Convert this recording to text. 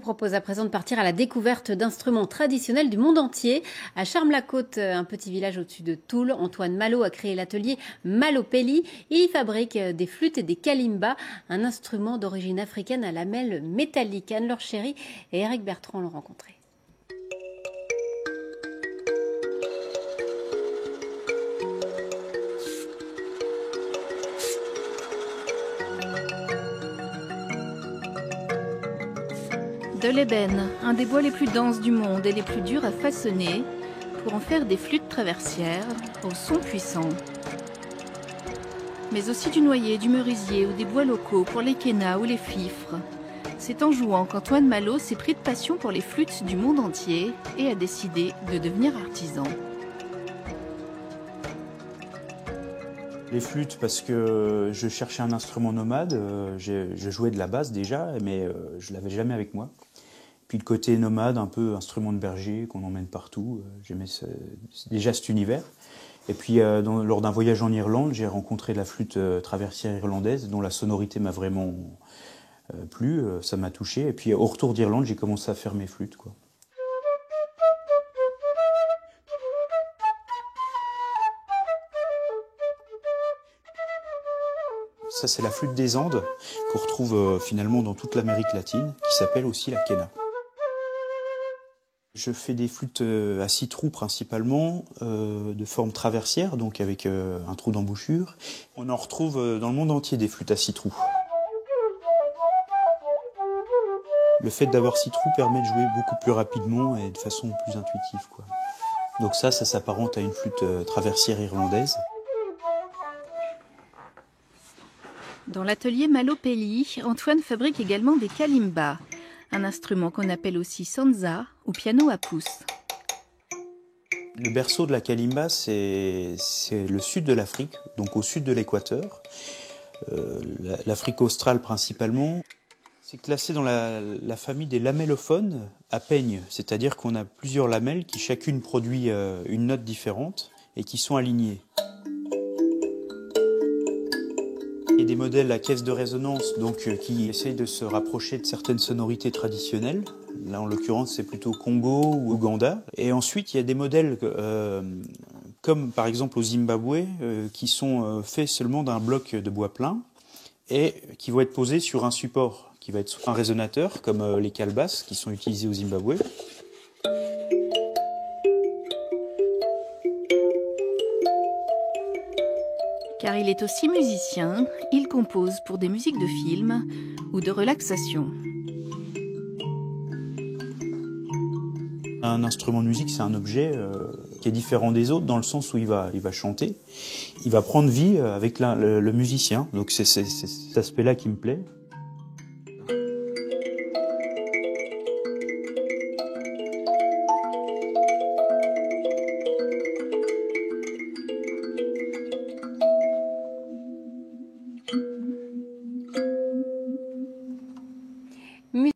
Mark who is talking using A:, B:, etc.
A: propose à présent de partir à la découverte d'instruments traditionnels du monde entier. À Charmes-la-Côte, un petit village au-dessus de Toul, Antoine Malo a créé l'atelier Malo-Pelli. Il y fabrique des flûtes et des kalimbas, un instrument d'origine africaine à lamelles métalliques. Anne-Laure Chéry et Eric Bertrand l'ont rencontré.
B: De l'ébène, un des bois les plus denses du monde et les plus durs à façonner, pour en faire des flûtes traversières au son puissant. Mais aussi du noyer, du merisier ou des bois locaux pour les quénas ou les fifres. C'est en jouant qu'Antoine Malo s'est pris de passion pour les flûtes du monde entier et a décidé de devenir artisan.
C: Les flûtes parce que je cherchais un instrument nomade, je jouais de la basse déjà, mais je l'avais jamais avec moi. Puis le côté nomade, un peu instrument de berger qu'on emmène partout, j'aimais déjà cet univers. Et puis lors d'un voyage en Irlande, j'ai rencontré la flûte traversière irlandaise dont la sonorité m'a vraiment plu, ça m'a touché. Et puis au retour d'Irlande, j'ai commencé à faire mes flûtes, quoi. Ça, c'est la flûte des Andes, qu'on retrouve finalement dans toute l'Amérique latine, qui s'appelle aussi la quena. Je fais des flûtes à 6 trous principalement, de forme traversière, donc avec un trou d'embouchure. On en retrouve dans le monde entier des flûtes à 6 trous. Le fait d'avoir 6 trous permet de jouer beaucoup plus rapidement et de façon plus intuitive, quoi. Donc ça s'apparente à une flûte traversière irlandaise.
B: Dans l'atelier Malo-Pelli, Antoine fabrique également des kalimbas, un instrument qu'on appelle aussi sanza ou piano à pouce.
C: Le berceau de la kalimba, c'est le sud de l'Afrique, donc au sud de l'équateur, l'Afrique australe principalement. C'est classé dans la famille des lamellophones à peigne, c'est-à-dire qu'on a plusieurs lamelles qui chacune produit une note différente et qui sont alignées. Il y a des modèles à caisse de résonance donc, qui essayent de se rapprocher de certaines sonorités traditionnelles. Là, en l'occurrence, c'est plutôt Congo ou Ouganda. Et ensuite, il y a des modèles comme par exemple au Zimbabwe qui sont faits seulement d'un bloc de bois plein et qui vont être posés sur un support qui va être un résonateur comme les calebasses qui sont utilisées au Zimbabwe.
B: Car il est aussi musicien, il compose pour des musiques de films ou de relaxation.
C: Un instrument de musique, c'est un objet qui est différent des autres dans le sens où il va chanter. Il va prendre vie avec le musicien, donc c'est cet aspect-là qui me plaît.